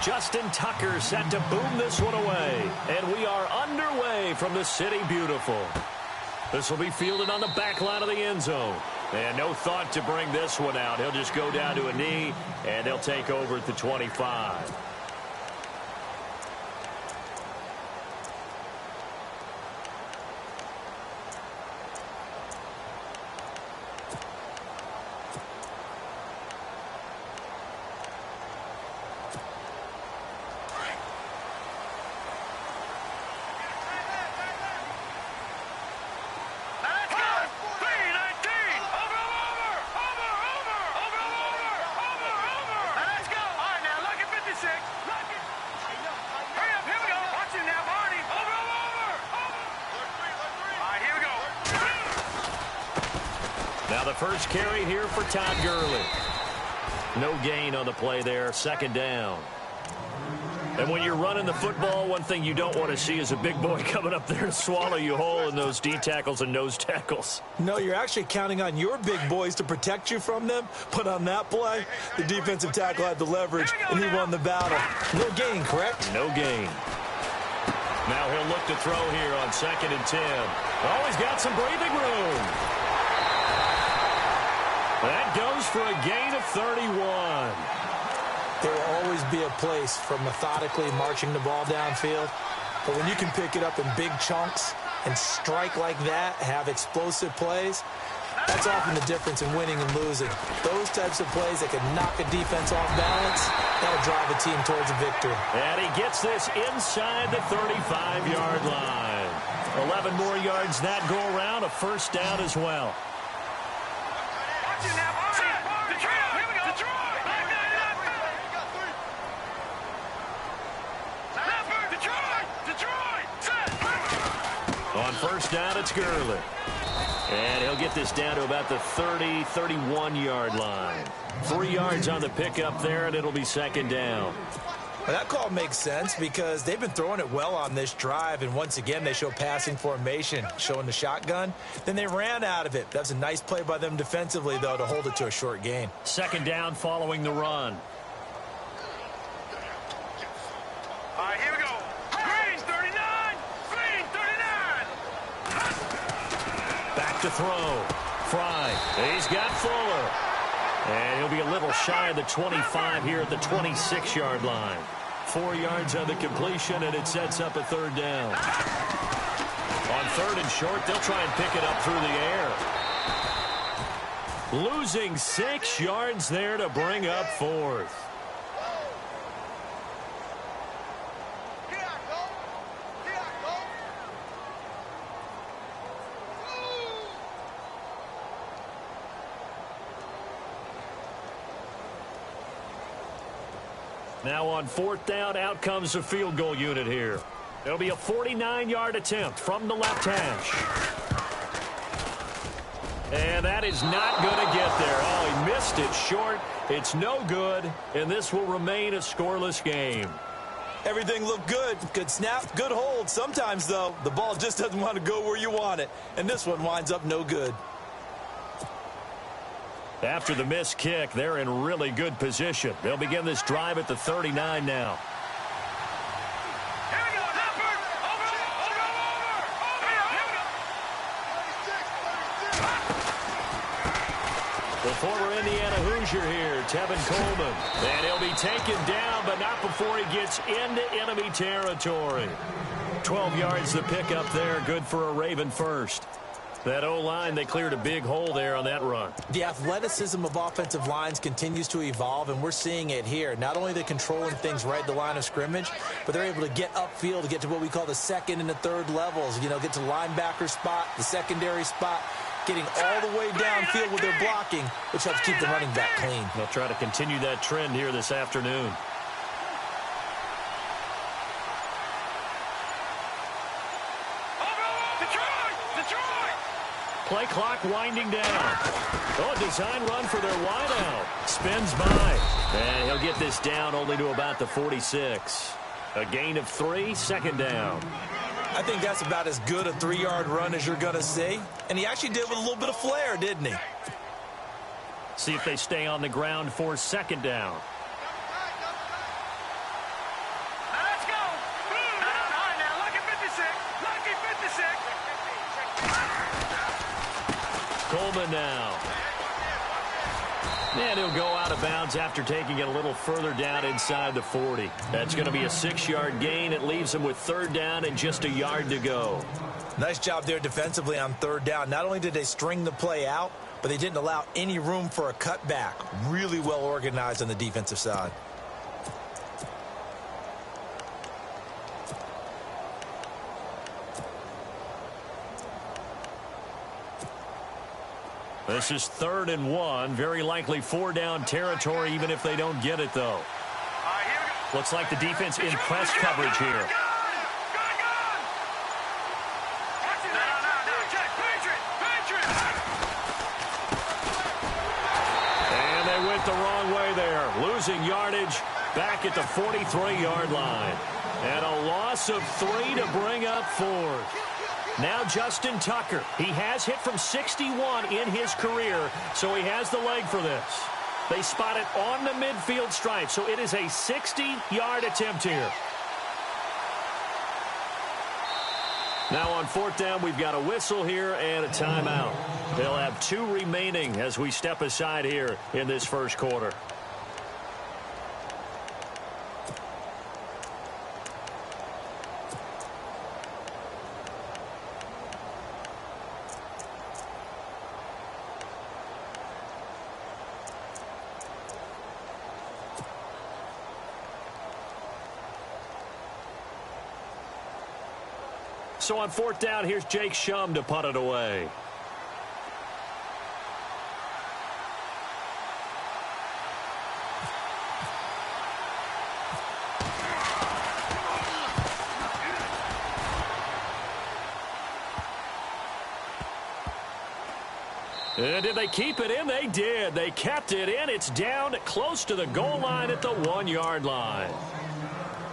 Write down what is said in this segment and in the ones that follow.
Justin Tucker set to boom this one away. And we are underway from the City Beautiful. This will be fielded on the back line of the end zone. And no thought to bring this one out. He'll just go down to a knee, and they'll take over at the 25. Now the first carry here for Todd Gurley. No gain on the play there, second down. And when you're running the football, one thing you don't want to see is a big boy coming up there and swallow you whole in those D tackles and nose tackles. No, you're actually counting on your big boys to protect you from them. But on that play, the defensive tackle had the leverage, and he won the battle. No gain, correct? No gain. Now he'll look to throw here on 2nd and 10. Oh, he's got some breathing room. That goes for a gain of 31. There will always be a place for methodically marching the ball downfield. But when you can pick it up in big chunks and strike like that, have explosive plays, that's often the difference in winning and losing. Those types of plays that can knock a defense off balance, that'll drive a team towards a victory. And he gets this inside the 35-yard line. 11 more yards that go around, a first down as well. On first down, it's Gurley. And he'll get this down to about the 30, 31-yard line. 3 yards on the pickup there, and it'll be second down. Well, that call makes sense because they've been throwing it well on this drive, and once again, they show passing formation, showing the shotgun. Then they ran out of it. That was a nice play by them defensively, though, to hold it to a short gain. Second down following the run. All right, here we go. Green, 39. Green, 39. Back to throw. Fry. He's got Fuller. And he'll be a little shy of the 25 here at the 26-yard line. 4 yards on the completion, and it sets up a third down. On third and short, they'll try and pick it up through the air. Losing 6 yards there to bring up fourth. Now on fourth down, out comes the field goal unit here. It'll be a 49-yard attempt from the left hash. And that is not going to get there. Oh, he missed it short. It's no good, and this will remain a scoreless game. Everything looked good. Good snap, good hold. Sometimes, though, the ball just doesn't want to go where you want it. And this one winds up no good. After the missed kick, they're in really good position. They'll begin this drive at the 39 now. The former Indiana Hoosier here, Tevin Coleman. And he'll be taken down, but not before he gets into enemy territory. 12 yards to pick up there, good for a Raven first. That O-line, they cleared a big hole there on that run. The athleticism of offensive lines continues to evolve, and we're seeing it here. Not only are they controlling things right at the line of scrimmage, but they're able to get upfield to get to what we call the second and the third levels. You know, get to the linebacker spot, the secondary spot, getting all the way downfield with their blocking, which helps keep the running back clean. They'll try to continue that trend here this afternoon. Play clock winding down. Oh, design run for their wideout. Spins by. And he'll get this down only to about the 46. A gain of 3, second down. I think that's about as good a 3-yard run as you're going to see. And he actually did with a little bit of flair, didn't he? See if they stay on the ground for second down. Coleman now. And he'll go out of bounds after taking it a little further down inside the 40. That's going to be a 6-yard gain. It leaves him with third down and just a yard to go. Nice job there defensively on third down. Not only did they string the play out, but they didn't allow any room for a cutback. Really well organized on the defensive side. This is 3rd and 1. Very likely 4-down territory, even if they don't get it, though. Looks like the defense in press coverage here. And they went the wrong way there. Losing yardage back at the 43-yard line. And a loss of 3 to bring up 4. Now Justin Tucker. He has hit from 61 in his career, so he has the leg for this. They spot it on the midfield stripe, so it is a 60-yard attempt here. Now on 4th down, we've got a whistle here and a timeout. They'll have 2 remaining as we step aside here in this first quarter. So on 4th down, here's Jake Shum to punt it away. And did they keep it in? They did. They kept it in. It's down close to the goal line at the 1-yard line.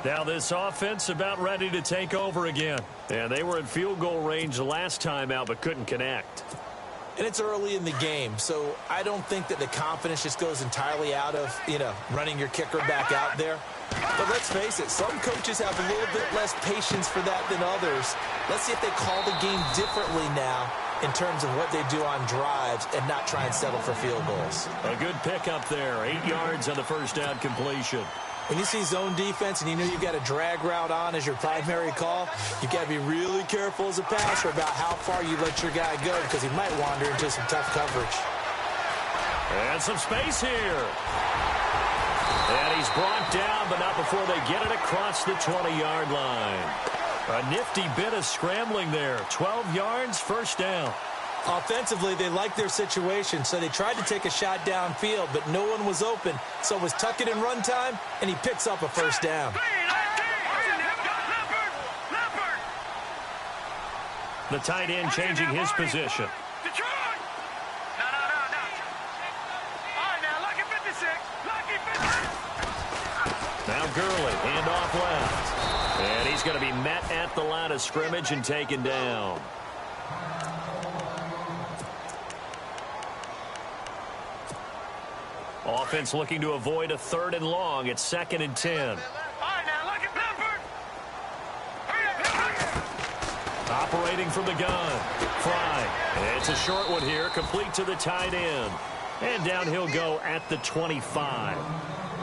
Now this offense about ready to take over again. And they were in field goal range the last time out but couldn't connect. And it's early in the game, so I don't think that the confidence just goes entirely out of, running your kicker back out there. But let's face it, some coaches have a little bit less patience for that than others. Let's see if they call the game differently now in terms of what they do on drives and not try and settle for field goals. A good pickup there. 8 yards on the first down completion. When you see zone defense and you know you've got a drag route on as your primary call, you've got to be really careful as a passer about how far you let your guy go because he might wander into some tough coverage. And some space here. And he's brought down, but not before they get it across the 20-yard line. A nifty bit of scrambling there. 12 yards, first down. Offensively, they liked their situation, so they tried to take a shot downfield, but no one was open. So it was tuck it in run time, and he picks up a first down. The tight end changing his position. Now Gurley, handoff left. And he's going to be met at the line of scrimmage and taken down. Offense looking to avoid a 3rd and long. It's 2nd and 10. Operating from the gun. Fry. It's a short one here, complete to the tight end. And down he'll go at the 25.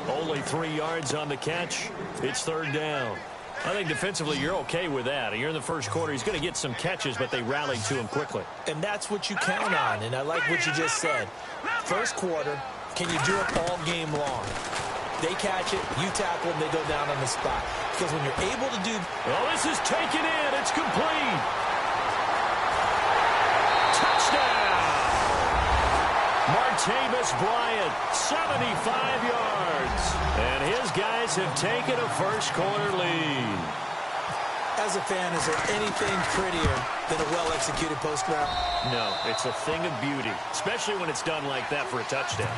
Only 3 yards on the catch. It's 3rd down. I think defensively you're okay with that. You're in the first quarter. He's going to get some catches, but they rallied to him quickly. And that's what you count on, and I like what you just said. First quarter, can you do it all game long? They catch it, you tackle them, they go down on the spot. Because when you're able to do... Well, this is taken in. It's complete. Touchdown! Martavis Bryant, 75 yards. And his guys have taken a first quarter lead. As a fan, is there anything prettier than a well-executed post route? No, it's a thing of beauty, especially when it's done like that for a touchdown.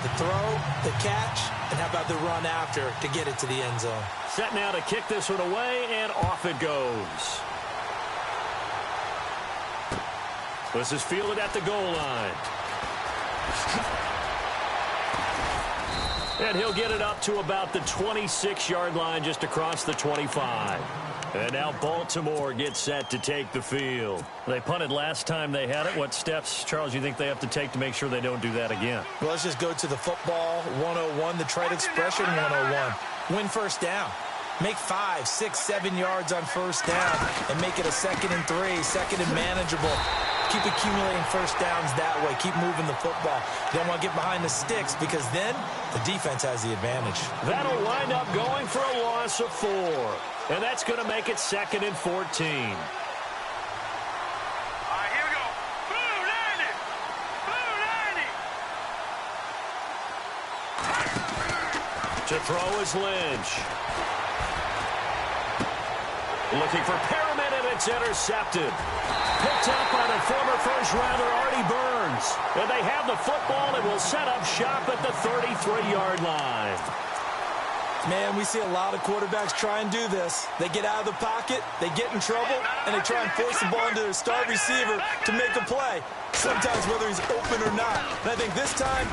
The throw, the catch, and how about the run after to get it to the end zone? Set now to kick this one away, and off it goes. This is fielded at the goal line. And he'll get it up to about the 26-yard line, just across the 25. And now Baltimore gets set to take the field. They punted last time they had it. What steps, Charles, you think they have to take to make sure they don't do that again? Well, let's just go to the football 101, the trade expression 101. Win first down. Make 5, 6, 7 yards on first down and make it a 2nd and 3, 2nd and manageable. Keep accumulating first downs that way. Keep moving the football. You don't want to get behind the sticks because then the defense has the advantage. That'll wind up going for a loss of 4. And that's going to make it 2nd and 14. All right, here we go. Blue 90. Blue 90. To throw is Lynch. Looking for Perriman, and it's intercepted. Picked up by the former first-rounder Artie Burns. And they have the football and will set up shop at the 33-yard line. Man, we see a lot of quarterbacks try and do this. They get out of the pocket, they get in trouble, and they try and force the ball into their star receiver to make a play. Sometimes whether he's open or not. And I think this time,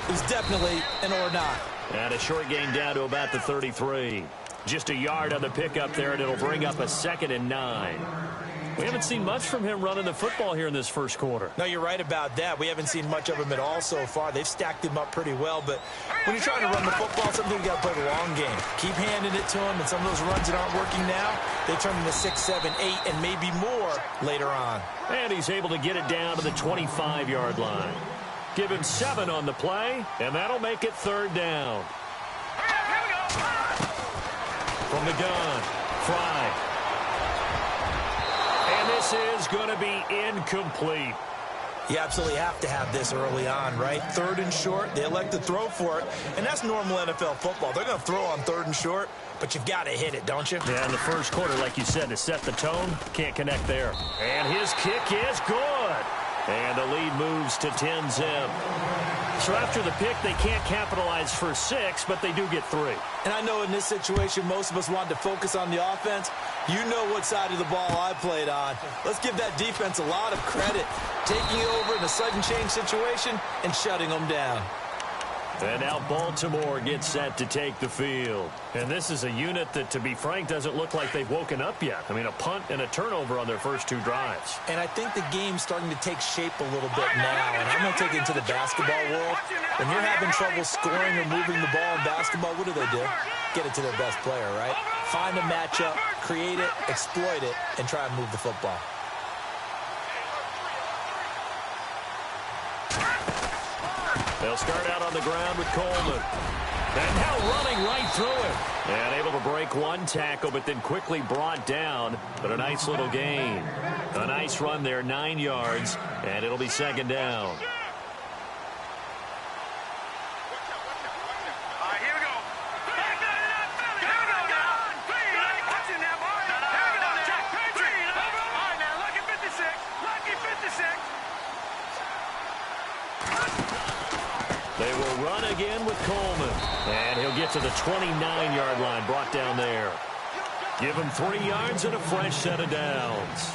it was definitely an or not. And a short gain down to about the 33. Just a yard on the pickup there, and it'll bring up a 2nd and 9. We haven't seen much from him running the football here in this first quarter. No, you're right about that. We haven't seen much of him at all so far. They've stacked him up pretty well, but when you're trying to run the football, sometimes you got to play the long game. Keep handing it to him, and some of those runs that aren't working now, they turn into 6, 7, 8, and maybe more later on. And he's able to get it down to the 25-yard line. Give him 7 on the play, and that'll make it 3rd down. From the gun, Fry. And this is going to be incomplete. You absolutely have to have this early on, right? 3rd and short, they elect to throw for it, and that's normal NFL football. They're going to throw on 3rd and short, but you've got to hit it, don't you? Yeah, in the first quarter, like you said, to set the tone, can't connect there. And his kick is good. And the lead moves to 10-zip. So after the pick, they can't capitalize for 6, but they do get 3. And I know in this situation, most of us wanted to focus on the offense. You know what side of the ball I played on. Let's give that defense a lot of credit. Taking it over in a sudden change situation and shutting them down. And now Baltimore gets set to take the field. And this is a unit that, to be frank, doesn't look like they've woken up yet. I mean, a punt and a turnover on their first 2 drives. And I think the game's starting to take shape a little bit now. And I'm going to take it into the basketball world. When you're having trouble scoring or moving the ball in basketball, what do? Get it to their best player, right? Find a matchup, create it, exploit it, and try and move the football. They'll start out on the ground with Coleman. And now running right through it. And able to break 1 tackle, but then quickly brought down. But a nice little gain. A nice run there, 9 yards. And it'll be 2nd down. They will run again with Coleman. And he'll get to the 29-yard line, brought down there. Give him 3 yards and a fresh set of downs.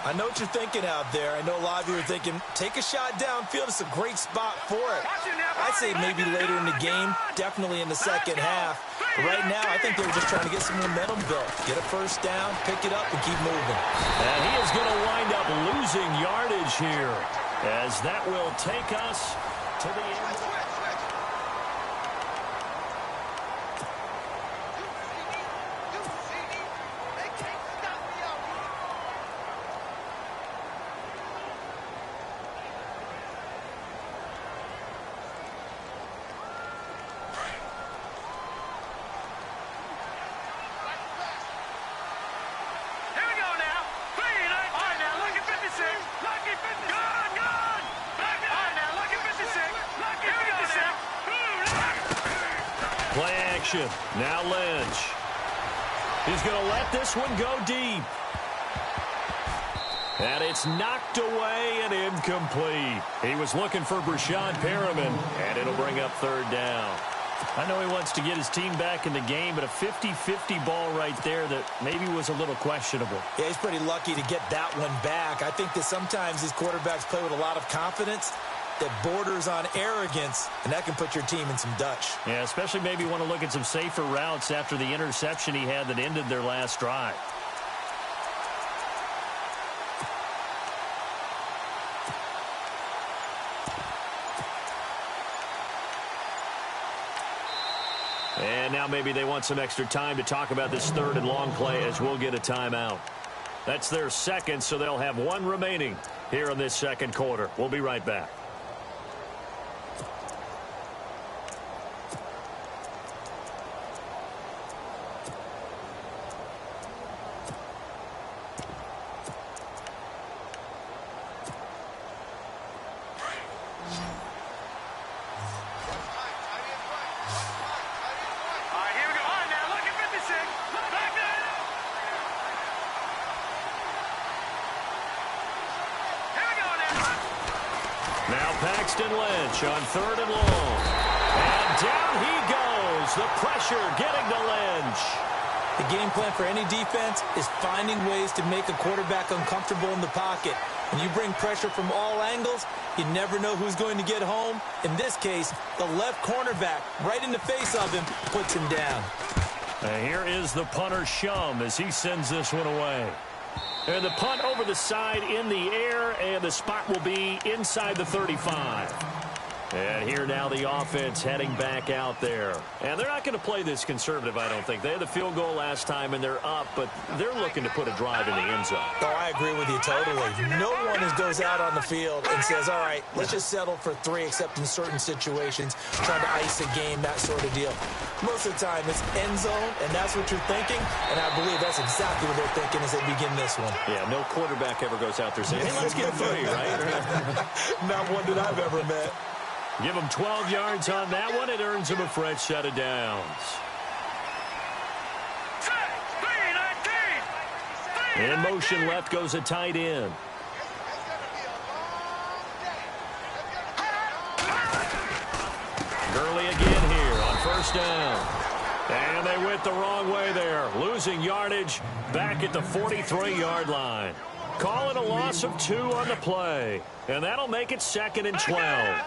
I know what you're thinking out there. I know a lot of you are thinking, take a shot downfield. It's a great spot for it. I'd say maybe later in the game, definitely in the second half. But right now, I think they were just trying to get some momentum built. Get a first down, pick it up, and keep moving. And he is going to wind up losing yardage here, as that will take us to the end. Now Lynch. He's going to let this one go deep. And it's knocked away and incomplete. He was looking for Brashad Perriman, and it'll bring up 3rd down. I know he wants to get his team back in the game, but a 50-50 ball right there that maybe was a little questionable. Yeah, he's pretty lucky to get that one back. I think that sometimes these quarterbacks play with a lot of confidence, that borders on arrogance, and that can put your team in some Dutch. Yeah, especially maybe want to look at some safer routes after the interception he had that ended their last drive. And now maybe they want some extra time to talk about this third and long play as we'll get a timeout. That's their second, so they'll have one remaining here in this second quarter. We'll be right back. On third and long. And down he goes. The pressure getting to Lynch. The game plan for any defense is finding ways to make a quarterback uncomfortable in the pocket. When you bring pressure from all angles, you never know who's going to get home. In this case, the left cornerback, right in the face of him, puts him down. And here is the punter, Shum, as he sends this one away. And the punt over the side in the air, and the spot will be inside the 35. And here now the offense heading back out there. And they're not going to play this conservative, I don't think. They had the field goal last time, and they're up, but they're looking to put a drive in the end zone. Oh, I agree with you totally. No one goes out on the field and says, all right, let's just settle for 3, except in certain situations, trying to ice a game, that sort of deal. Most of the time, it's end zone, and that's what you're thinking, and I believe that's exactly what they're thinking as they begin this one. Yeah, no quarterback ever goes out there saying, hey, let's get 3, right? Not one that I've ever met. Give him 12 yards on that one. It earns him a fresh set of downs. In motion left goes a tight end. Gurley again here on first down. And they went the wrong way there. Losing yardage back at the 43-yard line. Call it a loss of 2 on the play. And that'll make it 2nd and 12.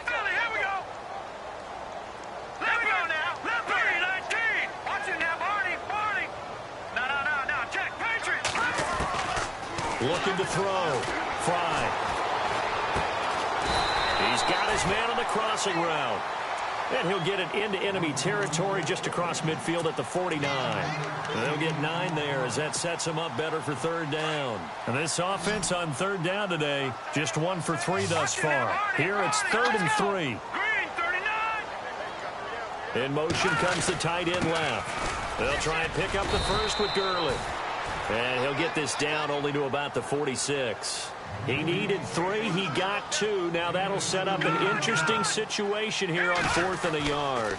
Looking to throw. Fry. He's got his man on the crossing route. And he'll get it into enemy territory just across midfield at the 49. And they'll get 9 there as that sets him up better for third down. And this offense on third down today, just 1 for 3 thus far. Here it's 3rd and 3. In motion comes the tight end left. They'll try and pick up the first with Gurley. And he'll get this down only to about the 46. He needed 3. He got 2. Now that'll set up an interesting situation here on 4th and a yard.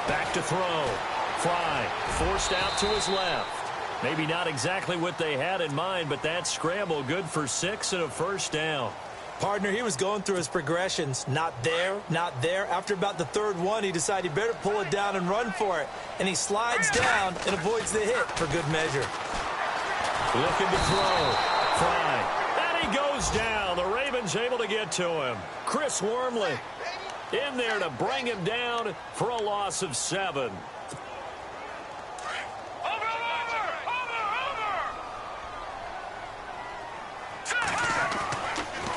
Back to throw. Fry forced out to his left. Maybe not exactly what they had in mind, but that scramble good for 6 and a first down. Partner, he was going through his progressions. Not there, not there. After about the 3rd one, he decided he better pull it down and run for it. And he slides down and avoids the hit for good measure. Looking to throw. Fry. And he goes down. The Ravens able to get to him. Chris Wormley in there to bring him down for a loss of 7.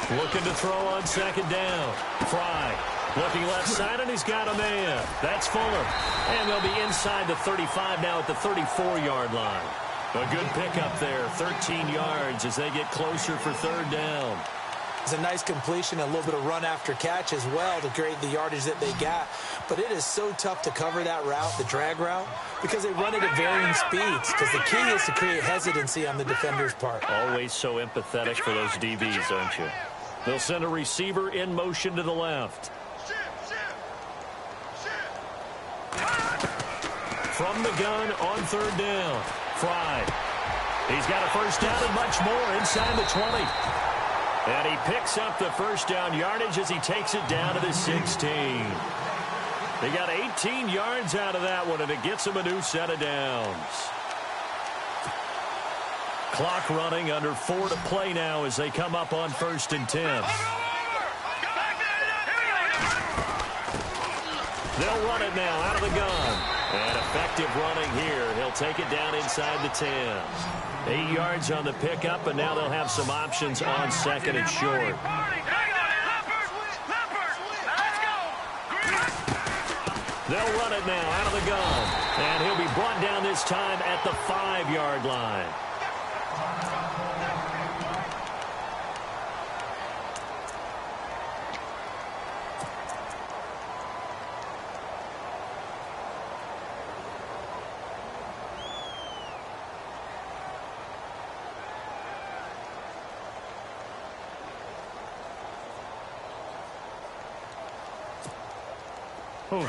Looking to throw on 2nd down. Fry. Looking left side, and he's got a man. That's Fuller. And they'll be inside the 35 now at the 34-yard line. A good pickup there. 13 yards as they get closer for 3rd down. It's a nice completion, a little bit of run after catch as well to create the yardage that they got. But it is so tough to cover that route, the drag route, because they run it at varying speeds. Because the key is to create hesitancy on the defender's part. Always so empathetic for those DBs, aren't you? They'll send a receiver in motion to the left. From the gun on 3rd down. Fry. He's got a first down and much more inside the 20. And he picks up the first down yardage as he takes it down to the 16. They got 18 yards out of that one, and it gets him a new set of downs. Clock running, under 4 to play now as they come up on 1st and 10. They'll run it now out of the gun. And effective running here. He'll take it down inside the 10. 8 yards on the pickup, and now they'll have some options on second and short. They'll run it now out of the gun. And he'll be brought down this time at the 5-yard line.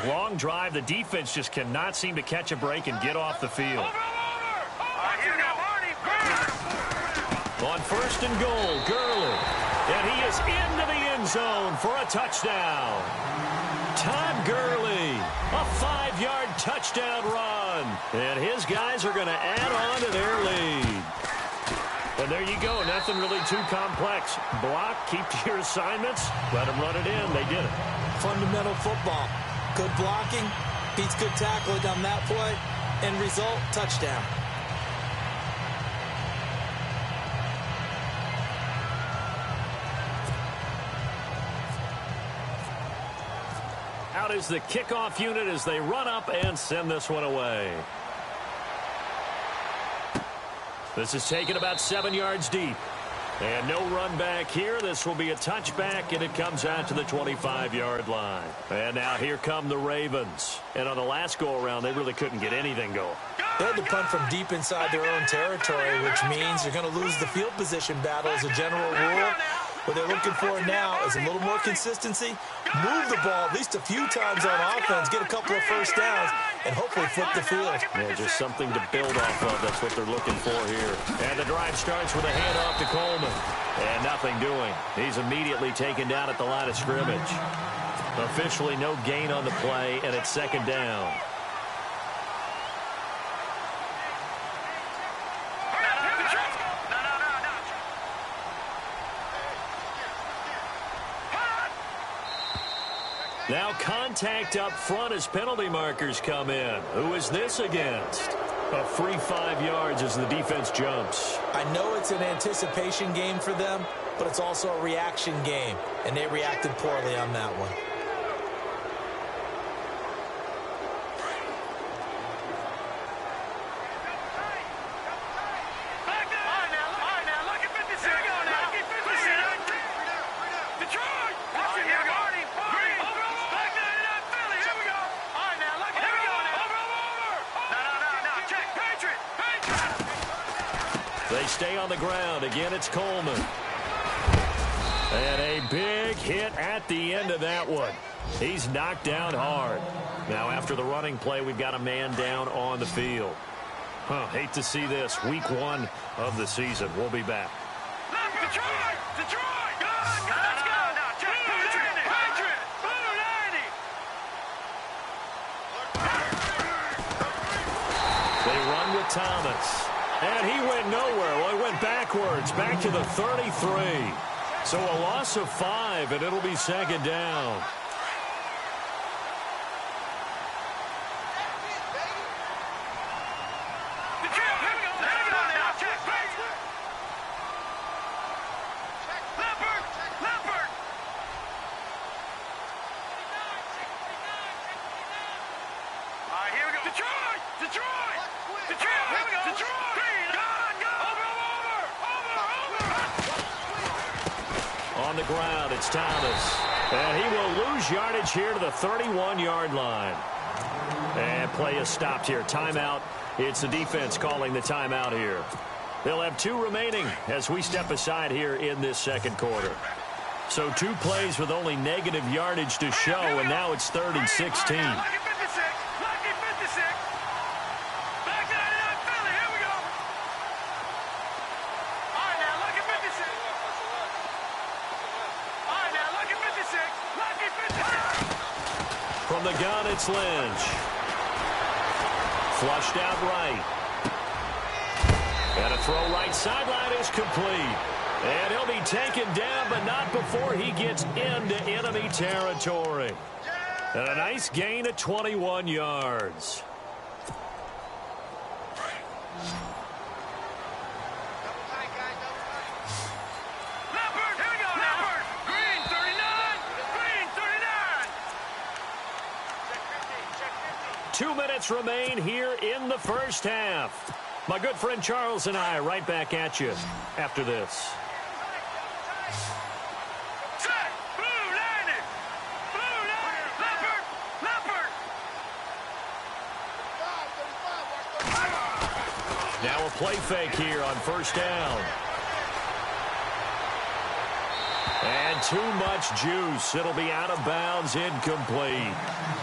Long drive. The defense just cannot seem to catch a break and get off the field. On first and goal, Gurley. And he is into the end zone for a touchdown. Todd Gurley, a 5-yard touchdown run. And his guys are going to add on to their lead. And there you go. Nothing really too complex. Block, keep to your assignments, let them run it in. They did it. Fundamental football. Good blocking, beats good tackling on that play, end result, touchdown. Out is the kickoff unit as they run up and send this one away. This is taken about 7 yards deep. And no run back here. This will be a touchback, and it comes out to the 25-yard line. And now here come the Ravens. And on the last go-around, they really couldn't get anything going. They had to punt from deep inside their own territory, which means you're going to lose the field position battle as a general rule. What they're looking for now is a little more consistency, move the ball at least a few times on offense, get a couple of first downs, and hopefully flip the field. Yeah, just something to build off of. That's what they're looking for here. And the drive starts with a handoff to Coleman. And nothing doing. He's immediately taken down at the line of scrimmage. Officially no gain on the play, and it's second down. Now contact up front as penalty markers come in. Who is this against? A free 5 yards as the defense jumps. I know it's an anticipation game for them, but it's also a reaction game, and they reacted poorly on that one. They stay on the ground. Again, it's Coleman. And a big hit at the end of that one. He's knocked down hard. Now, after the running play, we've got a man down on the field. Hate to see this. Week 1 of the season. We'll be back. Detroit! Detroit! Let's go! Patriot! They run with Thomas. And he went nowhere. Well, he went backwards, back to the 33. So a loss of 5, and it'll be second down. On the ground, it's Thomas. And he will lose yardage here to the 31-yard line. And play is stopped here. Timeout. It's the defense calling the timeout here. They'll have 2 remaining as we step aside here in this second quarter. So 2 plays with only negative yardage to show, and now it's 3rd and 16. From the gun, it's Lynch. Flushed out right. And a throw right sideline is complete. And he'll be taken down, but not before he gets into enemy territory. And a nice gain of 21 yards. Leopard, here we go, Leopard. Green 39, green 39. 2 minutes remain here in the first half. My good friend Charles and I right back at you after this. Set, blue landed. Blue landed. Leopard, Leopard. Now a play fake here on first down. And too much juice. It'll be out of bounds, incomplete.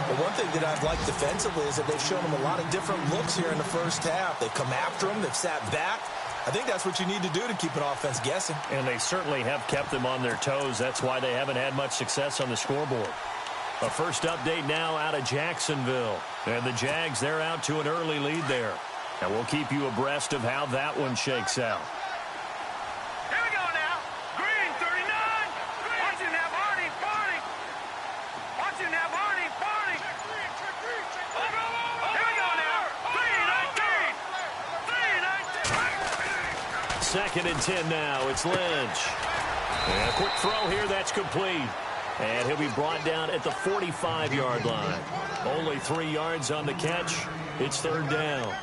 But one thing that I've liked defensively is that they've shown them a lot of different looks here in the first half. They've come after them. They've sat back. I think that's what you need to do to keep an offense guessing. And they certainly have kept them on their toes. That's why they haven't had much success on the scoreboard. A first update now out of Jacksonville. And the Jags, they're out to an early lead there. And we'll keep you abreast of how that one shakes out. Here we go now. Green 39. Watching that Barney, Barney. Watching that Barney, Barney. Here we go now. 3-19. 3-19. Second and 10 now. It's Lynch. And a quick throw here. That's complete. And he'll be brought down at the 45-yard line. Only 3 yards on the catch. It's third down.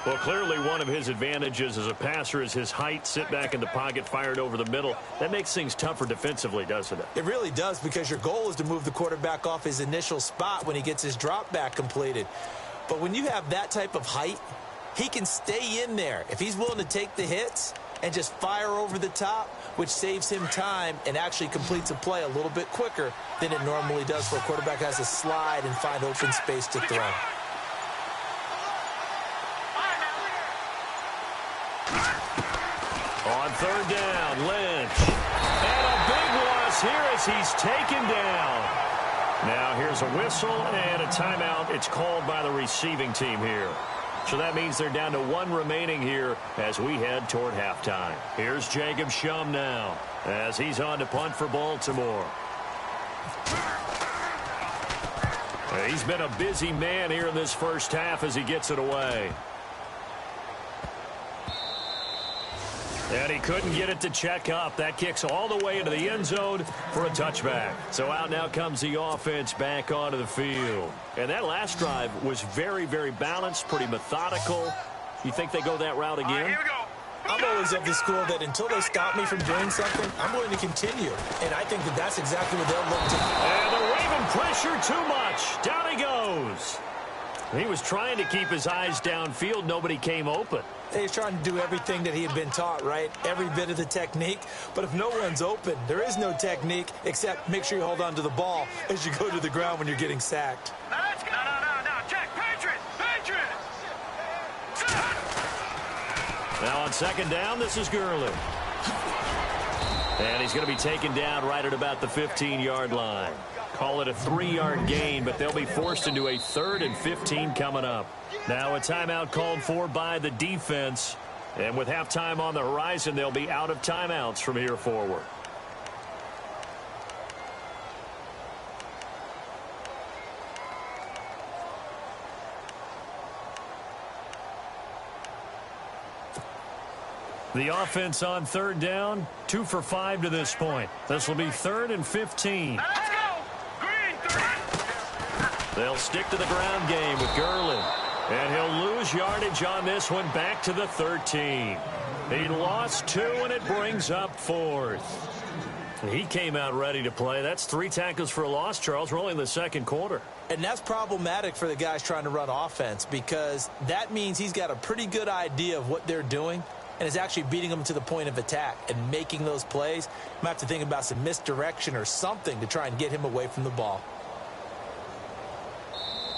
Well, clearly one of his advantages as a passer is his height. Sit back in the pocket, fired over the middle. That makes things tougher defensively, doesn't it? It really does, because your goal is to move the quarterback off his initial spot when he gets his drop back completed. But when you have that type of height, he can stay in there if he's willing to take the hits and just fire over the top, which saves him time and actually completes a play a little bit quicker than it normally does for a quarterback who has to slide and find open space to throw. On third down, Lynch. And a big loss here as he's taken down. Now here's a whistle and a timeout. It's called by the receiving team here. So that means they're down to 1 remaining here as we head toward halftime. Here's Jacob Shum now as he's on to punt for Baltimore. He's been a busy man here in this first half as he gets it away. And he couldn't get it to check up. That kicks all the way into the end zone for a touchback. So out now comes the offense back onto the field. And that last drive was very, very balanced, pretty methodical. You think they go that route again? Here we go. I'm always of the school that until they stop me from doing something, I'm going to continue. And I think that that's exactly what they'll look to. And the Raven pressure too much. Down he goes. He was trying to keep his eyes downfield. Nobody came open. He's trying to do everything that he had been taught, right? Every bit of the technique. But if no one's open, there is no technique except make sure you hold on to the ball as you go to the ground when you're getting sacked. Now let's go. No. Check. Patriots. Patriots. Now on second down, this is Gurley. And he's going to be taken down right at about the 15-yard line. Call it a 3-yard gain, but they'll be forced into a 3rd and 15 coming up. Now a timeout called for by the defense. And with halftime on the horizon, they'll be out of timeouts from here forward. The offense on third down, 2 for 5 to this point. This will be 3rd and 15. Let's go. Green 30. They'll stick to the ground game with Gurley. And he'll lose yardage on this one back to the 13. He lost 2, and it brings up 4th. He came out ready to play. That's 3 tackles for a loss, Charles. We're only in the second quarter. And that's problematic for the guys trying to run offense, because that means he's got a pretty good idea of what they're doing and is actually beating them to the point of attack and making those plays. You might have to think about some misdirection or something to try and get him away from the ball.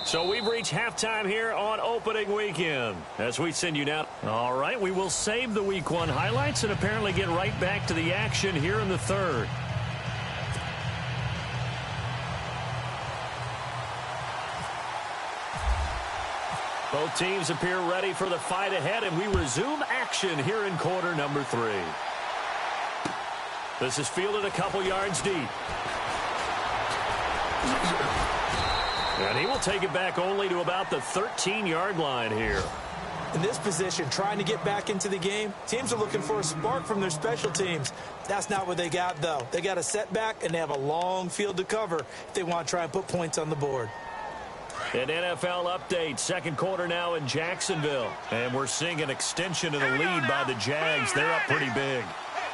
So we've reached halftime here on opening weekend as we send you now. All right, we will save the Week 1 highlights and apparently get right back to the action here in the third. Both teams appear ready for the fight ahead, and we resume action here in quarter number 3. This is fielded a couple yards deep. And he will take it back only to about the 13-yard line here. In this position, trying to get back into the game, teams are looking for a spark from their special teams. That's not what they got, though. They got a setback, and they have a long field to cover if they want to try and put points on the board. An NFL update, second quarter now in Jacksonville. And we're seeing an extension of the lead by the Jags. They're up pretty big.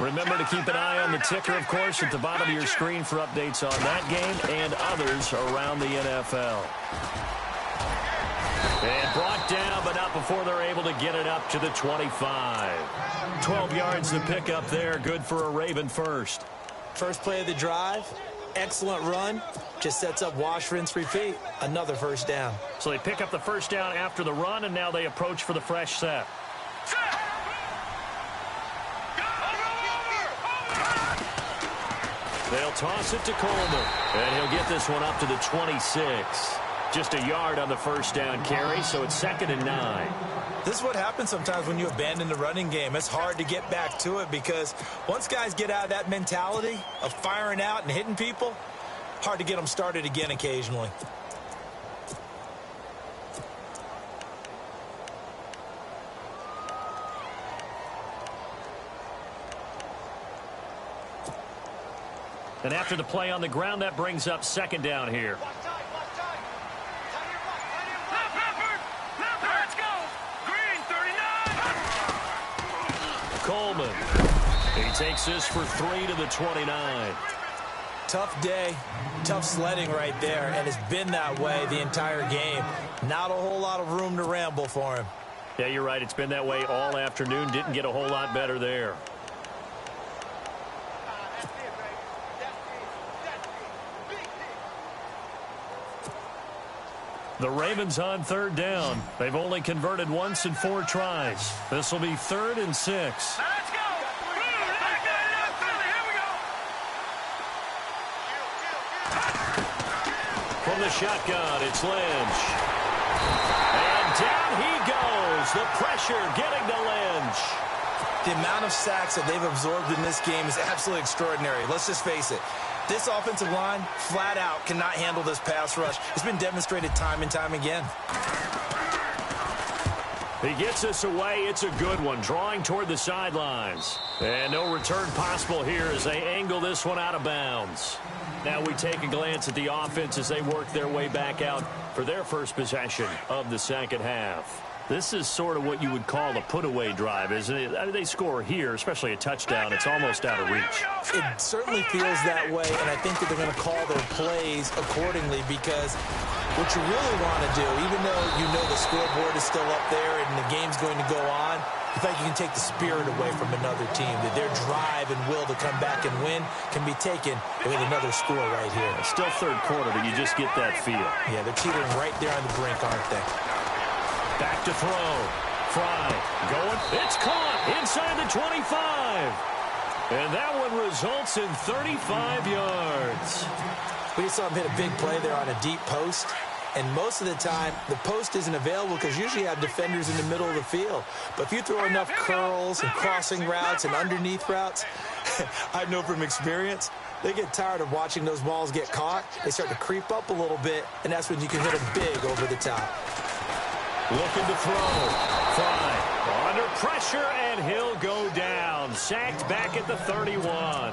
Remember to keep an eye on the ticker, of course, at the bottom of your screen for updates on that game and others around the NFL. And brought down, but not before they're able to get it up to the 25. 12 yards to pick up there. Good for a Raven first. First play of the drive. Excellent run. Just sets up wash, rinse, repeat. Another first down. So they pick up the first down after the run, and now they approach for the fresh set. They'll toss it to Coleman, and he'll get this one up to the 26. Just a yard on the first down carry, so it's 2nd and 9. This is what happens sometimes when you abandon the running game. It's hard to get back to it because once guys get out of that mentality of firing out and hitting people, hard to get them started again occasionally. And after the play on the ground, that brings up 2nd down here. Coleman. He takes this for 3 to the 29. Tough day, tough sledding right there, and it's been that way the entire game. Not a whole lot of room to ramble for him. Yeah, you're right. It's been that way all afternoon. Didn't get a whole lot better there. The Ravens on 3rd down. They've only converted once in 4 tries. This will be 3rd and 6. Let's go. Here we go. From the shotgun, it's Lynch. And down he goes. The pressure getting to Lynch. The amount of sacks that they've absorbed in this game is absolutely extraordinary. Let's just face it. This offensive line, flat out, cannot handle this pass rush. It's been demonstrated time and time again. He gets this away. It's a good one, drawing toward the sidelines. And no return possible here as they angle this one out of bounds. Now we take a glance at the offense as they work their way back out for their first possession of the second half. This is sort of what you would call a put-away drive, isn't it? I mean, they score here, especially a touchdown. It's almost out of reach. It certainly feels that way, and I think that they're going to call their plays accordingly because what you really want to do, even though you know the scoreboard is still up there and the game's going to go on, you think you can take the spirit away from another team, that their drive and will to come back and win can be taken with another score right here. It's still third quarter, but you just get that feel. Yeah, they're teetering right there on the brink, aren't they? Back to throw. Fry going. It's caught inside the 25. And that one results in 35 yards. We just saw him hit a big play there on a deep post. And most of the time, the post isn't available because usually you have defenders in the middle of the field. But if you throw enough curls and crossing routes and underneath routes, I know from experience, they get tired of watching those balls get caught. They start to creep up a little bit, and that's when you can hit them big over the top. Looking to throw. Fry under pressure, and he'll go down. Sacked back at the 31.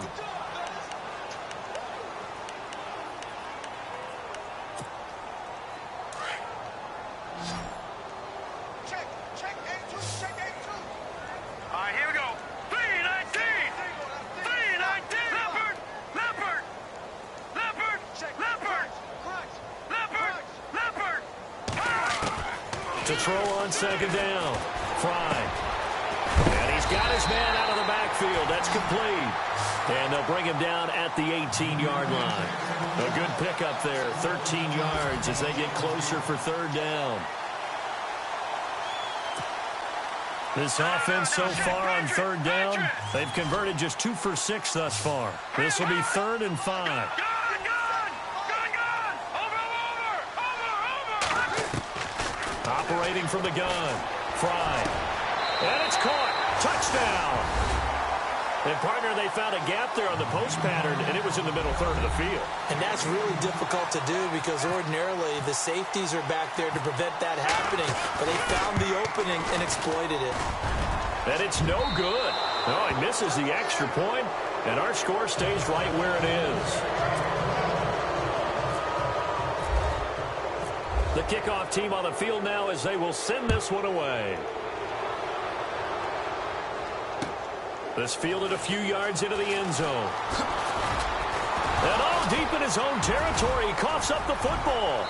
Check A2. All right, here we go. 319. 319. Leopard. To throw on second down. Fry. And he's got his man out of the backfield. That's complete. And they'll bring him down at the 18-yard line. A good pickup there. 13 yards as they get closer for third down. This offense so far on third down, they've converted just 2 for 6 thus far. This will be 3rd and 5. Operating from the gun. Fry. And it's caught. Touchdown. And, partner, they found a gap there on the post pattern, and it was in the middle third of the field. And that's really difficult to do because ordinarily the safeties are back there to prevent that happening. But they found the opening and exploited it. And it's no good. No, he misses the extra point, and our score stays right where it is. The kickoff team on the field now as they will send this one away. This fielded a few yards into the end zone. And all deep in his own territory, he coughs up the football.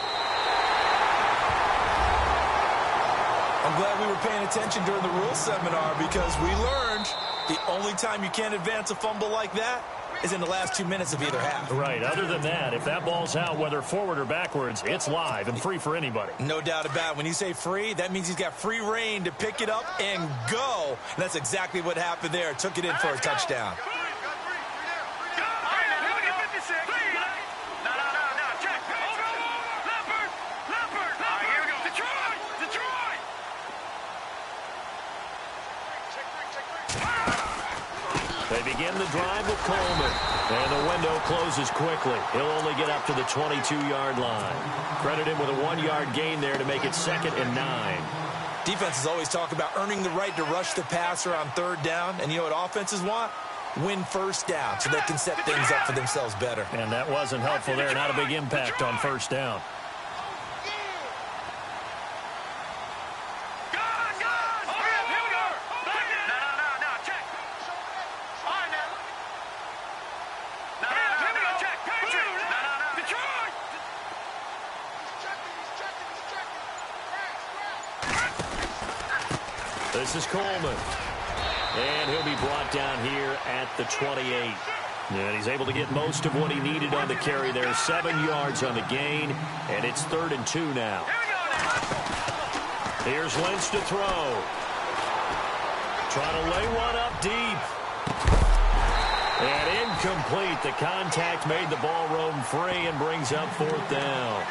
I'm glad we were paying attention during the rules seminar because we learned the only time you can't advance a fumble like that is in the last 2 minutes of either half. Right. Other than that, if that ball's out, whether forward or backwards, it's live and free for anybody. No doubt about it. When you say free, that means he's got free reign to pick it up and go. And that's exactly what happened there. Took it in for a touchdown. They begin the drive with Coleman. And the window closes quickly. He'll only get up to the 22-yard line. Credit him with a 1-yard gain there to make it 2nd and 9. Defenses always talk about earning the right to rush the passer on third down. And you know what offenses want? Win first down so they can set things up for themselves better. And that wasn't helpful there. Not a big impact on first down. This is Coleman. And he'll be brought down here at the 28. And he's able to get most of what he needed on the carry there. 7 yards on the gain. And it's 3rd and 2 now. Here's Lynch to throw. Trying to lay one up deep. And incomplete. The contact made the ball roam free and brings up 4th down.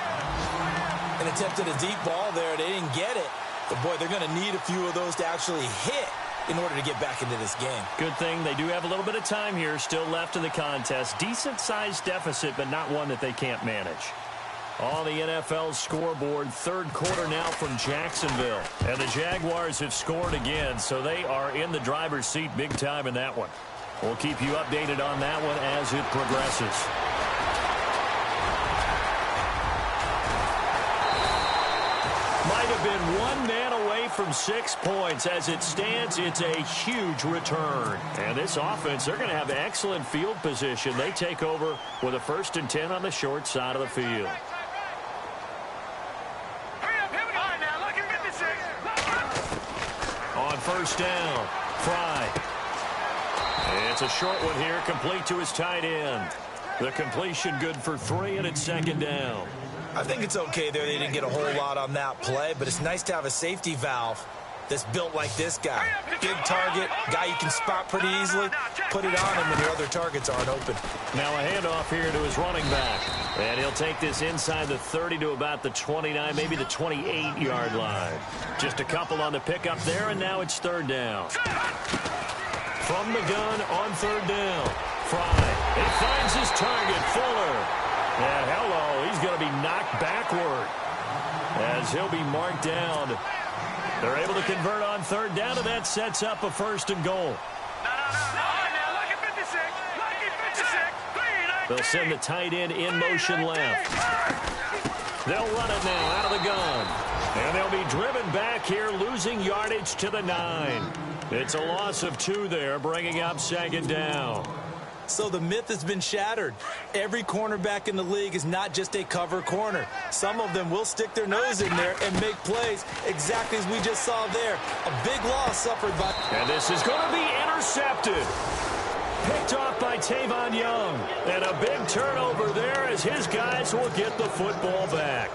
An attempt at a deep ball there. They didn't get it. But, boy, they're going to need a few of those to actually hit in order to get back into this game. Good thing they do have a little bit of time here still left in the contest. Decent-sized deficit, but not one that they can't manage. On the NFL scoreboard, 3rd quarter now from Jacksonville. And the Jaguars have scored again, so they are in the driver's seat big time in that one. We'll keep you updated on that one as it progresses. Might have been one man away from 6 points. As it stands, it's a huge return. And this offense, they're going to have excellent field position. They take over with a 1st and 10 on the short side of the field. On 1st down, Fry. It's a short one here, complete to his tight end. The completion good for 3, and it's 2nd down. I think it's okay there. They didn't get a whole lot on that play, but it's nice to have a safety valve that's built like this guy. Big target, guy you can spot pretty easily. Put it on him when your other targets aren't open. Now a handoff here to his running back. And he'll take this inside the 30 to about the 29, maybe the 28-yard line. Just a couple on the pickup there, and now it's 3rd down. From the gun on 3rd down. Fry. He finds his target, Fuller. And hello, he's going to be knocked backward as he'll be marked down. They're able to convert on 3rd down, and that sets up a 1st and goal. They'll send the tight end in motion left. They'll run it now out of the gun. And they'll be driven back here, losing yardage to the 9. It's a loss of 2 there, bringing up 2nd down. So the myth has been shattered. Every cornerback in the league is not just a cover corner. Some of them will stick their nose in there and make plays exactly as we just saw there. A big loss suffered by... And this is going to be intercepted. Picked off by Tavon Young. And a big turnover there as his guys will get the football back.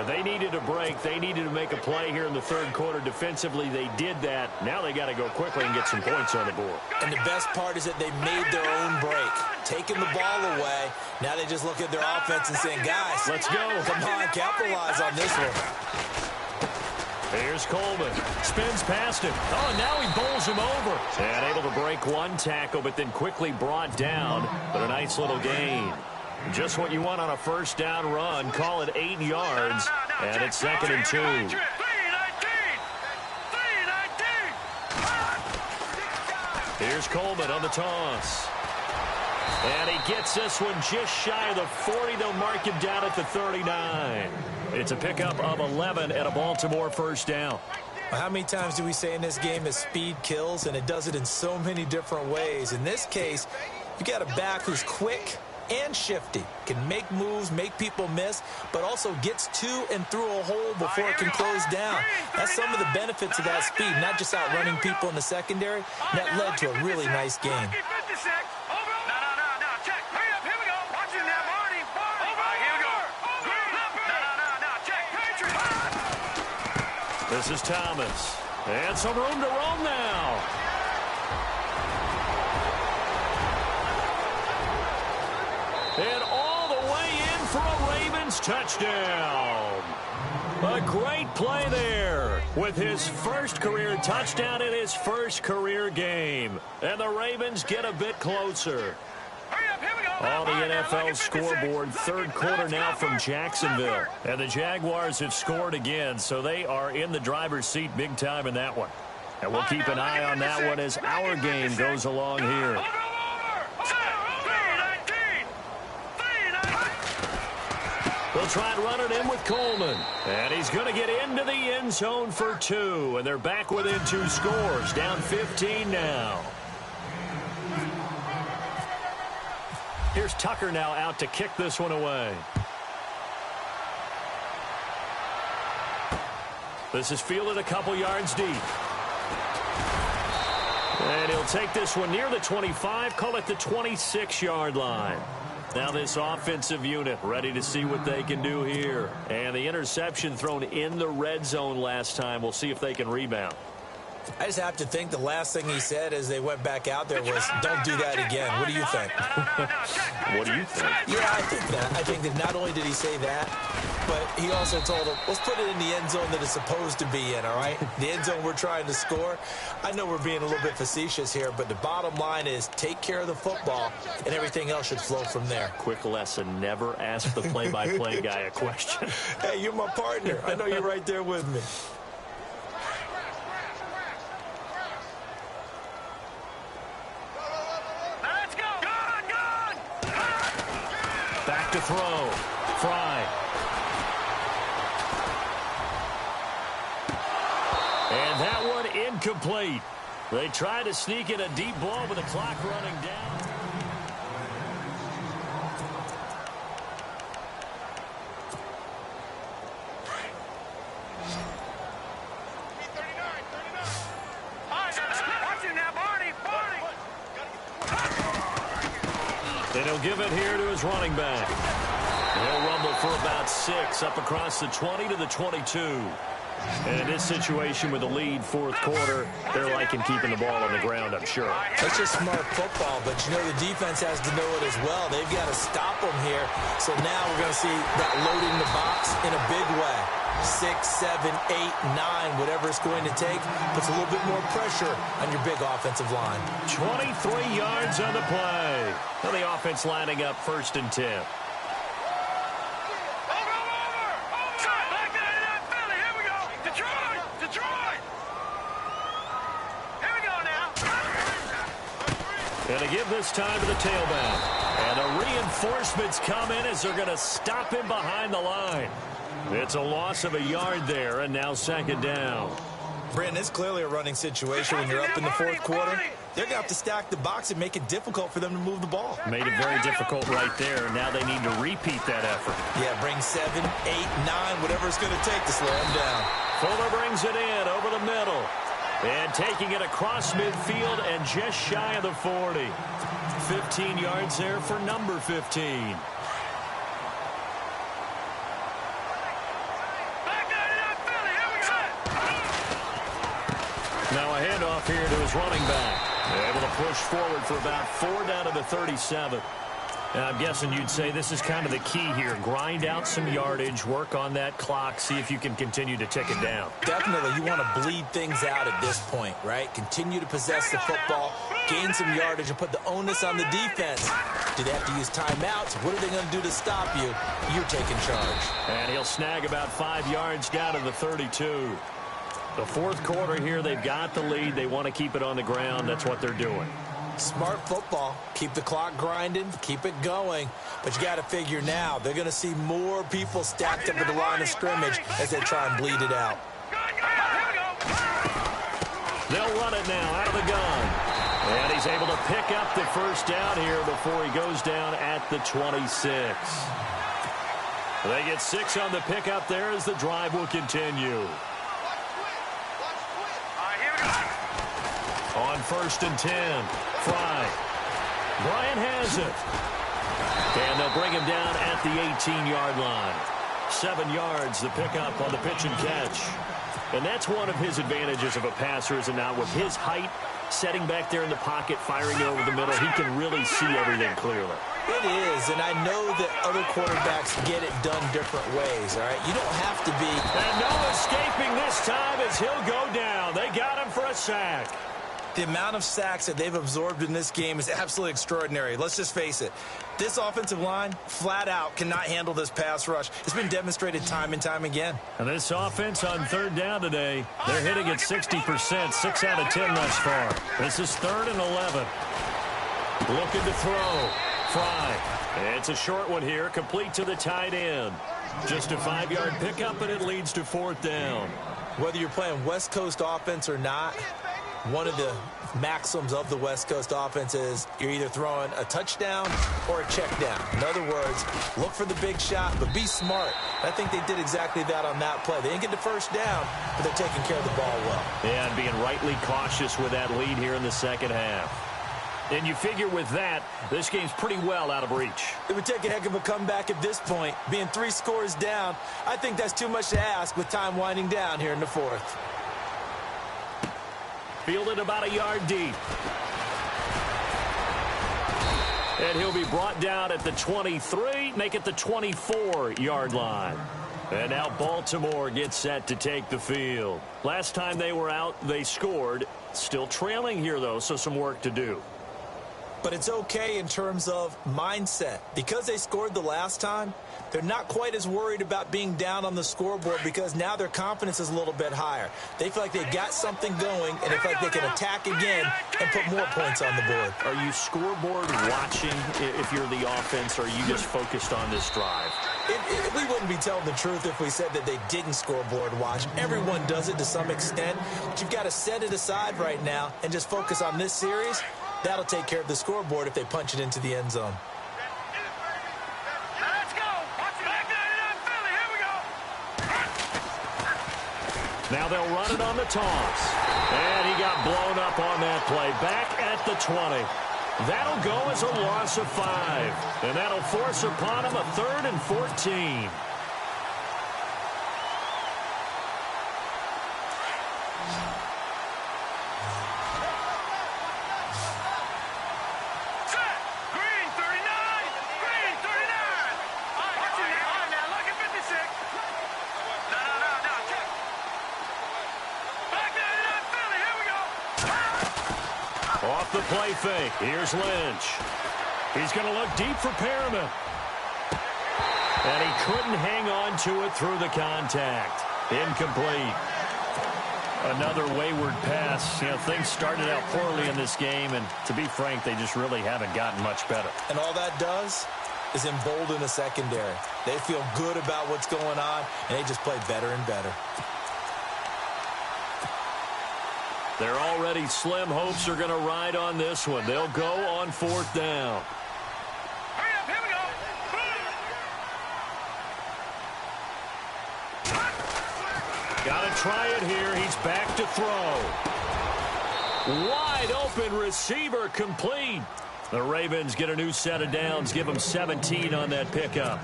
They needed a break. They needed to make a play here in the 3rd quarter. Defensively, they did that. Now they got to go quickly and get some points on the board. And the best part is that they made their own break. Taking the ball away. Now they just look at their offense and saying, guys, let's go. Come on, capitalize on this one. Here's Coleman. Spins past him. Oh, and now he bowls him over. And able to break one tackle, but then quickly brought down. But a nice little gain. Just what you want on a first down run. Call it 8 yards. And it's 2nd and 2. Here's Coleman on the toss. And he gets this one just shy of the 40. They'll mark him down at the 39. It's a pickup of 11 and a Baltimore first down. How many times do we say in this game that speed kills, and it does it in so many different ways? In this case, you got a back who's quick and shifty, can make moves, make people miss, but also gets to and through a hole before it can close down. That's some of the benefits of that speed, not just outrunning people in the secondary. That led to a really nice game. This is Thomas. And some room to roam now. And all the way in for a Ravens touchdown. A great play there with his first career touchdown in his first career game. And the Ravens get a bit closer. On the NFL scoreboard, 3rd quarter now from Jacksonville. And the Jaguars have scored again, so they are in the driver's seat big time in that one. And we'll keep an eye on that one as our game goes along here. They'll try and run it in with Coleman. And he's going to get into the end zone for 2. And they're back within 2 scores, down 15 now. Here's Tucker now out to kick this one away. This is fielded a couple yards deep. And he'll take this one near the 25, call it the 26-yard line. Now this offensive unit ready to see what they can do here. And the interception thrown in the red zone last time. We'll see if they can rebound. I just have to think the last thing he said as they went back out there was, don't do that again. What do you think? What do you think? Yeah, I think that. I think that not only did he say that, but he also told him, let's put it in the end zone that it's supposed to be in, all right? The end zone we're trying to score. I know we're being a little bit facetious here, but the bottom line is take care of the football, and everything else should flow from there. Quick lesson, never ask the play-by-play guy a question. Hey, you're my partner. I know you're right there with me. Back to throw. Fry. And that one incomplete. They try to sneak in a deep ball with the clock running down. And he'll give it here to his running back. He'll rumble for about 6 up across the 20 to the 22. And in this situation with a lead 4th quarter, they're liking keeping the ball on the ground, I'm sure. It's just smart football, but you know the defense has to know it as well. They've got to stop them here. So now we're going to see that loading the box in a big way. 6, 7, 8, 9, whatever it's going to take, puts a little bit more pressure on your big offensive line. 23 yards on the play. And the offense lining up 1st and 10. And to give this time to the tailback. And the reinforcements come in as they're going to stop him behind the line. It's a loss of a yard there, and now 2nd down. Brandon, it's clearly a running situation when you're up in the 4th quarter. They're going to have to stack the box and make it difficult for them to move the ball. Made it very difficult right there. Now they need to repeat that effort. Yeah, bring 7, 8, 9, whatever it's going to take to slow them down. Fuller brings it in over the middle. And taking it across midfield and just shy of the 40. 15 yards there for number 15. Now a handoff here to his running back. Able to push forward for about 4 down to the 37. I'm guessing you'd say this is kind of the key here. Grind out some yardage, work on that clock, see if you can continue to tick it down. Definitely, you want to bleed things out at this point, right? Continue to possess the football, gain some yardage, and put the onus on the defense. Do they have to use timeouts? What are they going to do to stop you? You're taking charge. And he'll snag about 5 yards down to the 32. The fourth quarter here, they've got the lead. They want to keep it on the ground. That's what they're doing. Smart football. Keep the clock grinding. Keep it going. But you got to figure now, they're going to see more people stacked up at the line of scrimmage as they try and bleed it out. They'll run it now out of the gun. And he's able to pick up the first down here before he goes down at the 26. They get 6 on the pickup there as the drive will continue. On 1st and 10, Fry. Bryant has it. And they'll bring him down at the 18-yard line. 7 yards, the pickup on the pitch and catch. And that's one of his advantages of a passer, is it not? With his height, setting back there in the pocket, firing it over the middle, he can really see everything clearly. It is, and I know that other quarterbacks get it done different ways, all right? You don't have to be... And no escaping this time as he'll go down. They got him for a sack. The amount of sacks that they've absorbed in this game is absolutely extraordinary. Let's just face it. This offensive line, flat out, cannot handle this pass rush. It's been demonstrated time and time again. And this offense on 3rd down today, they're hitting at 60%, 6 out of 10 thus far. This is 3rd and 11. Looking to throw. Fry. It's a short one here, complete to the tight end. Just a 5-yard pickup, and it leads to 4th down. Whether you're playing West Coast offense or not, one of the maxims of the West Coast offense is you're either throwing a touchdown or a check down. In other words, look for the big shot, but be smart. I think they did exactly that on that play. They didn't get the first down, but they're taking care of the ball well. Yeah, and being rightly cautious with that lead here in the second half. And you figure with that, this game's pretty well out of reach. It would take a heck of a comeback at this point. Being 3 scores down, I think that's too much to ask with time winding down here in the 4th. Fielded about a yard deep. And he'll be brought down at the 23, make it the 24-yard line. And now Baltimore gets set to take the field. Last time they were out, they scored. Still trailing here, though, so some work to do. But it's okay in terms of mindset. Because they scored the last time, they're not quite as worried about being down on the scoreboard because now their confidence is a little bit higher. They feel like they've got something going, and they feel like they can attack again and put more points on the board. Are you scoreboard watching if you're the offense, or are you just focused on this drive? We wouldn't be telling the truth if we said that they didn't scoreboard watch. Everyone does it to some extent, but you've got to set it aside right now and just focus on this series. That'll take care of the scoreboard if they punch it into the end zone. Let's go. Back 99 Philly. Here we go. Now they'll run it on the toss. And he got blown up on that play. Back at the 20. That'll go as a loss of 5. And that'll force upon him a 3rd and 14. Off the play fake. Here's Lynch. He's going to look deep for Perriman. And he couldn't hang on to it through the contact. Incomplete. Another wayward pass. You know, things started out poorly in this game, and to be frank, they just really haven't gotten much better. And all that does is embolden the secondary. They feel good about what's going on, and they just play better and better. Their already slim hopes are going to ride on this one. They'll go on 4th down. Hurry up, here we go. Got to try it here. He's back to throw. Wide open receiver, complete. The Ravens get a new set of downs, give them 17 on that pickup.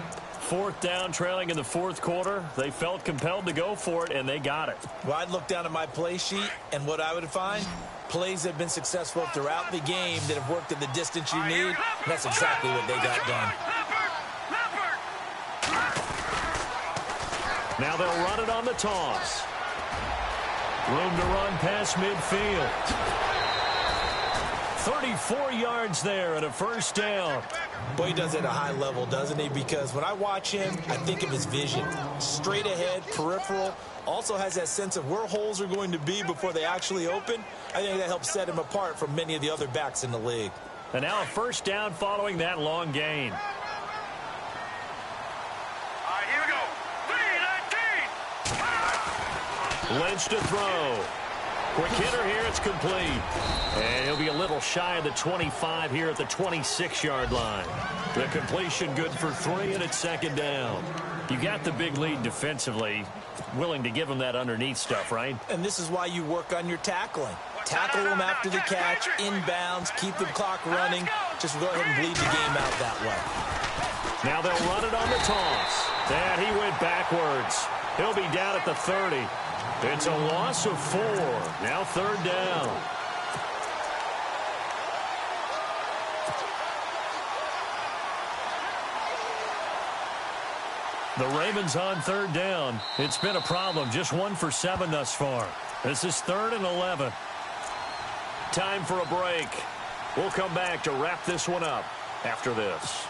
4th down, trailing in the 4th quarter. They felt compelled to go for it, and they got it. Well, I'd look down at my play sheet, and what I would find, plays that have been successful throughout the game that have worked at the distance you need, and that's exactly what they got done. Now they'll run it on the toss. Room to run past midfield. 34 yards there and a 1st down. Boy, he does it at a high level, doesn't he? Because when I watch him, I think of his vision. Straight ahead, peripheral. Also has that sense of where holes are going to be before they actually open. I think that helps set him apart from many of the other backs in the league. And now a 1st down following that long gain. All right, here we go. 3-19. Lynch to throw. Quick hitter here, it's complete. And he'll be a little shy of the 25 here at the 26-yard line. The completion good for 3, and it's 2nd down. You got the big lead defensively. Willing to give him that underneath stuff, right? And this is why you work on your tackling. Tackle them after the catch, inbounds, keep the clock running. Just go ahead and bleed the game out that way. Now they'll run it on the toss. And he went backwards. He'll be down at the 30. It's a loss of 4. Now 3rd down. The Ravens on 3rd down. It's been a problem. Just 1 for 7 thus far. This is 3rd and 11. Time for a break. We'll come back to wrap this one up after this.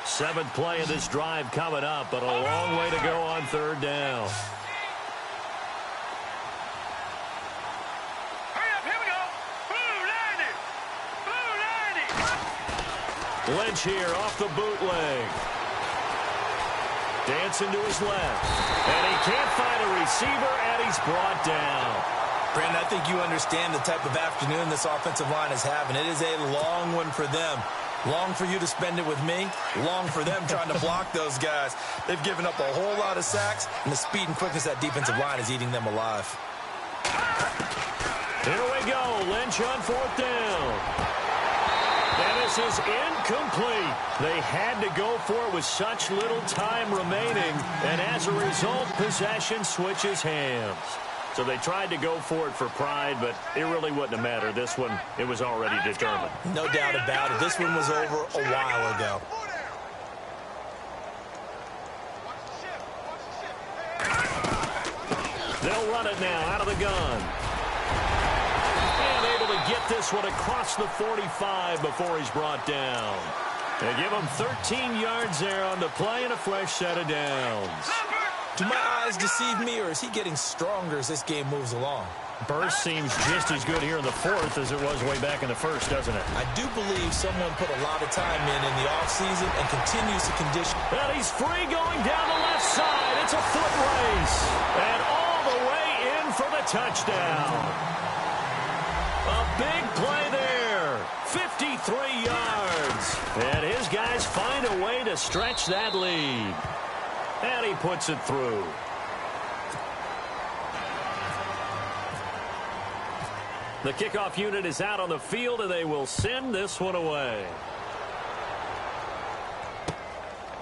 Seventh play of this drive coming up, but a long way to go on 3rd down. Hurry up, here we go. Blue 90. Blue 90. Lynch here off the bootleg. Dancing to his left. And he can't find a receiver, and he's brought down. Brandon, I think you understand the type of afternoon this offensive line is having. It is a long one for them. Long for you to spend it with me. Long for them trying to block those guys. They've given up a whole lot of sacks, and the speed and quickness of that defensive line is eating them alive. Here we go. Lynch on 4th down. And this is incomplete. They had to go for it with such little time remaining, and as a result, possession switches hands. So they tried to go for it for pride, but it really wouldn't have mattered. This one, it was already determined. No doubt about it. This one was over a while ago. They'll run it now out of the gun. And able to get this one across the 45 before he's brought down. They give him 13 yards there on the play and a fresh set of downs. Do my eyes deceive me, or is he getting stronger as this game moves along? Burst seems just as good here in the 4th as it was way back in the 1st, doesn't it? I do believe someone put a lot of time in the offseason and continues to condition. And he's free going down the left side. It's a foot race. And all the way in for the touchdown. A big play there. 53 yards. And his guys find a way to stretch that lead. And he puts it through. The kickoff unit is out on the field, and they will send this one away.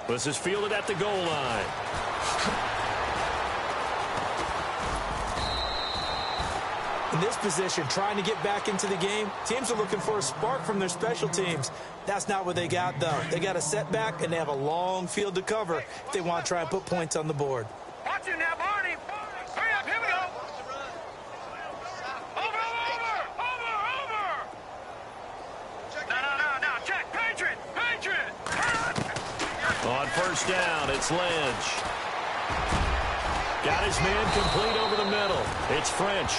This is fielded at the goal line. In this position, trying to get back into the game, teams are looking for a spark from their special teams. That's not what they got, though. They got a setback, and they have a long field to cover if they want to try and put points on the board. Watch it now, Barney. Hurry up, here we go. Over. No, check. Patriot. On 1st down, it's Lynch. Got his man complete over the middle. It's French.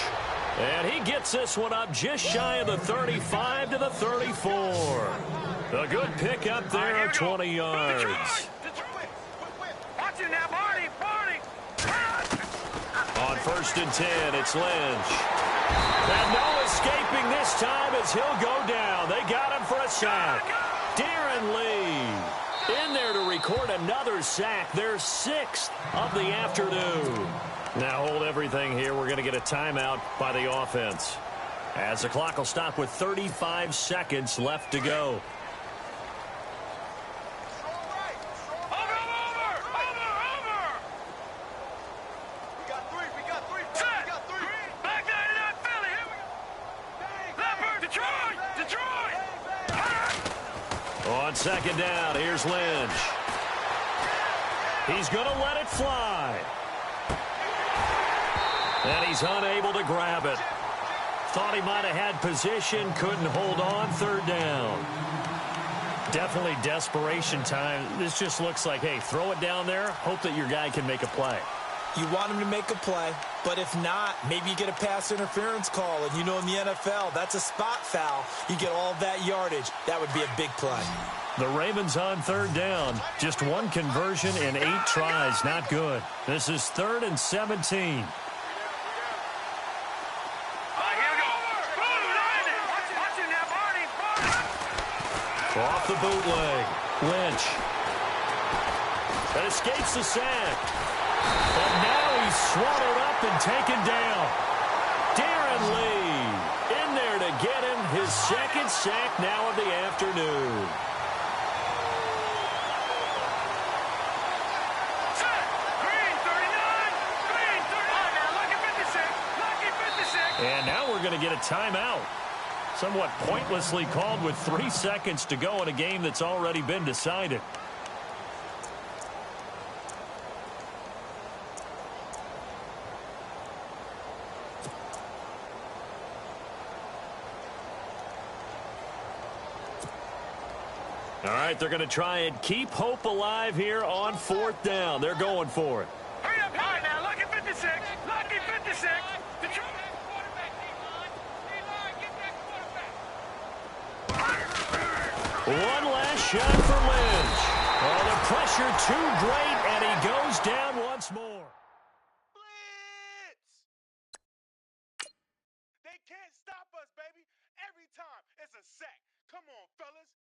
And he gets this one up just shy of the 35 to the 34. A good pick up there of 20 yards. Watch it now, Barney. On 1st and 10, it's Lynch. And no escaping this time as he'll go down. They got him for a sack. Darren Lee in there to record another sack. Their 6th of the afternoon. Now hold everything here. We're going to get a timeout by the offense. As the clock will stop with 35 seconds left to go. On second down, here's Lynch. He's going to let it fly. And he's unable to grab it. Thought he might have had position, couldn't hold on, third down. Definitely desperation time. This just looks like, hey, throw it down there, hope that your guy can make a play. You want him to make a play, but if not, maybe you get a pass interference call. And you know in the NFL, that's a spot foul. You get all that yardage. That would be a big play. The Ravens on third down. Just one conversion in 8 tries. Not good. This is 3rd and 17. Off the bootleg. Lynch. That escapes the sack. But now he's swallowed up and taken down. Darren Lee in there to get him his second sack now of the afternoon. And now we're going to get a timeout. Somewhat pointlessly called with 3 seconds to go in a game that's already been decided. All right, they're going to try and keep hope alive here on 4th down. They're going for it. Hurry up, hurry now. Lucky 56. Lucky 56. One last shot for Lynch. Oh, the pressure too great, and he goes down once more. Blitz! They can't stop us, baby. Every time it's a sack. Come on, fellas.